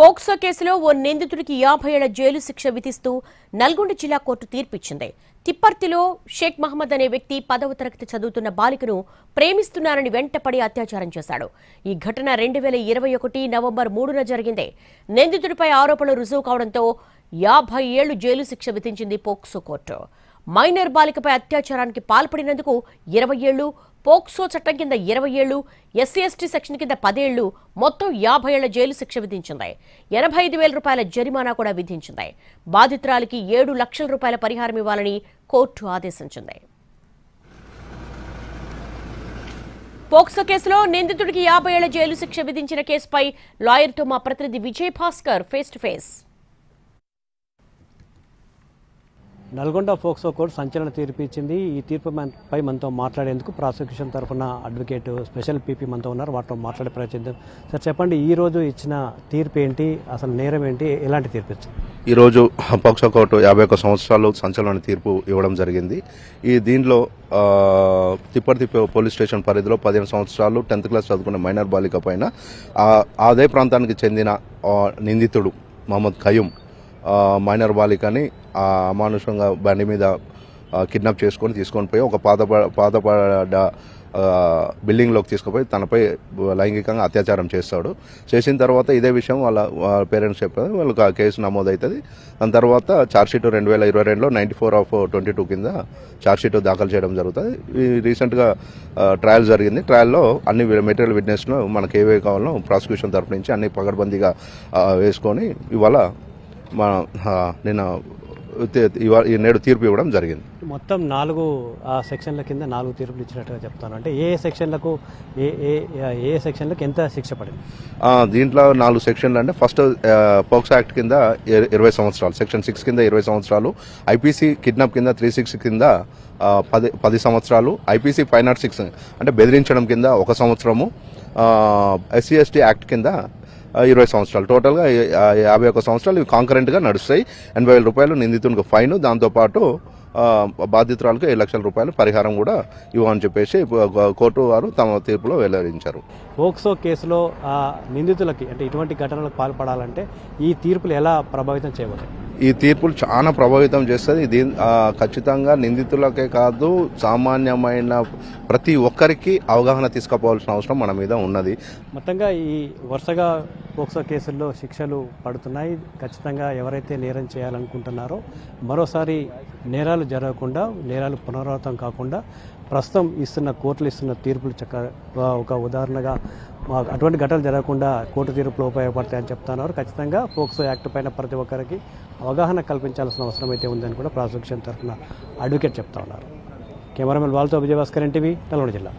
POCSO కేసులో ఓ నిందితుడికి 50 ఏళ్ల jail శిక్ష విధిస్తూ నల్గొండ జిల్లా కోర్టు తీర్పిచ్చింది. తిప్పర్తిలో షేక్ మహమ్మద్ అనే వ్యక్తి 10వ తరగతి చదువుతున్న బాలికను ప్రేమిస్తున్నారని వెంటపడి అత్యాచారం చేశాడు. ఈ ఘటన 2021 నవంబర్ 3న జరిగింది. నిందితుడిపై ఆరోపణలు రుజువు కావడంతో 50 ఏళ్లు జైలు శిక్ష విధించింది పోక్సో కోర్టు. మైనర్ బాలికపై అత్యాచారానికి పాల్పడినందుకు 20 ఏళ్లు, పోక్సో చట్టం కింద 20 ఏళ్లు, ఎస్సీ/ఎస్టీ సెక్షన్ కింద 10 ఏళ్లు, మొత్తం 50 ఏళ్ల జైలు శిక్ష విధించింది. 85,000 రూపాయల జరిమానా కూడా విధించింది. బాధితురాలికి 7 లక్షల రూపాయల పరిహారం ఇవ్వాలని కోర్టు ఆదేశించింది. పోక్సో కేసులో నిందితుడికి 50 ఏళ్ల జైలు శిక్ష విధించిన కేసుపై లాయర్తో మా ప్రతినిధి Vijay Bhaskar face to face. Nalgonda POCSO court సంచలన తీర్పు ఇచ్చింది. ఈ తీర్పుపై మనతో మాట్లాడేందుకు ప్రాసిక్యూషన్ తరఫున అడ్వకేట్ స్పెషల్ పీపీ మనతో ఉన్నారు. వాటితో మాట్లాడే ప్రయత్నిద్దాం. సార్ చెప్పండి, ఈ రోజు ఇచ్చిన తీర్పు ఏంటి, అసలు నేరం ఏంటి, ఎలాంటి తీర్పు ఇచ్చింది? ఈరోజు పోక్సో కోర్టు 51 సంవత్సరాలు సంచలన తీర్పు ఇవ్వడం జరిగింది. దీంట్లో తిప్పర్తి పోలీస్ స్టేషన్ పరిధిలో 15 సంవత్సరాలు 10th క్లాస్ చదువుకున్న మైనర్ బాలిక పైన అదే ప్రాంతానికి చెందిన నిందితుడు మహమ్మద్ ఖయూం మైనర్ బాలికని అమానుషంగా బండి మీద కిడ్నాప్ తీసుకొని పోయి ఒక పాతపడ్డ బిల్డింగ్లోకి తీసుకుపోయి తనపై లైంగికంగా అత్యాచారం చేస్తాడు. చేసిన తర్వాత ఇదే విషయం వాళ్ళ పేరెంట్స్ చెప్పారు. వాళ్ళకి ఆ కేసు నమోదవుతుంది. దాని తర్వాత ఛార్జ్షీట్ 2022లో 94/22 కింద ఛార్జ్షీట్ దాఖలు చేయడం జరుగుతుంది. రీసెంట్గా ట్రయల్ జరిగింది. ట్రయల్లో అన్ని మెటీరియల్ విట్నెస్ను మనకు ఏవే కావాలో ప్రాసిక్యూషన్ తరఫు నుంచి అన్ని పగడ్బందీగా వేసుకొని ఇవాళ నిన్న నేడు తీర్పు ఇవ్వడం జరిగింది. మొత్తం 4 సెక్షన్ల కింద 4 తీర్పులు ఇచ్చినట్టుగా చెప్తాను. అంటే ఏ సెక్షన్లకు ఏ సెక్షన్లకు ఎంత శిక్ష పడింది? దీంట్లో 4 సెక్షన్లు. అంటే ఫస్ట్ పోక్సో యాక్ట్ కింద 20 సంవత్సరాలు, సెక్షన్ 6 కింద 20 సంవత్సరాలు, ఐపీసీ కిడ్నాప్ కింద 360 కింద 10 సంవత్సరాలు, ఐపీసీ 506 అంటే బెదిరించడం కింద 1 సంవత్సరము, ఎస్సీ/ఎస్టీ యాక్ట్ కింద 20 సంవత్సరాలు, టోటల్గా 51 సంవత్సరాలు ఇవి కాంకరెంట్గా నడుస్తాయి. 80,000 రూపాయలు నిందితునికి ఫైన్, దాంతోపాటు బాధితురాలకు 7 లక్షల రూపాయలు పరిహారం కూడా ఇవ్వని చెప్పేసి కోర్టు వారు తమ తీర్పులో వెల్లడించారు. పోక్సో కేసులో నిందితులకి అంటే ఇటువంటి ఘటనలకు పాల్పడాలంటే ఈ తీర్పులు ఎలా ప్రభావితం చేయబోతాయి? ఈ తీర్పులు చాలా ప్రభావితం చేస్తుంది. ఖచ్చితంగా నిందితులకే కాదు, సామాన్యమైన ప్రతి ఒక్కరికి అవగాహన తీసుకుపోవాల్సిన అవసరం మన మీద ఉన్నది. మొత్తంగా ఈ వరుసగా పోక్సో కేసుల్లో శిక్షలు పడుతున్నాయి. ఖచ్చితంగా ఎవరైతే నేరం చేయాలనుకుంటున్నారో మరోసారి నేరాలు జరగకుండా, నేరాలు పునరావృతం కాకుండా ప్రస్తుతం కోర్టులు ఇస్తున్న తీర్పులు ఒక ఉదాహరణగా అటువంటి ఘటనలు జరగకుండా కోర్టు తీర్పులు ఉపయోగపడతాయని చెప్తున్నారు. ఖచ్చితంగా పోక్సో యాక్ట్ పైన ప్రతి ఒక్కరికి అవగాహన కల్పించాల్సిన అవసరం అయితే ఉందని కూడా ప్రాసిక్యూషన్ తరఫున అడ్వకేట్ చెప్తా ఉన్నారు. కెమెరామెన్ వాళ్ళతో విజయభాస్కర్, NTV, నల్గొండ జిల్లా.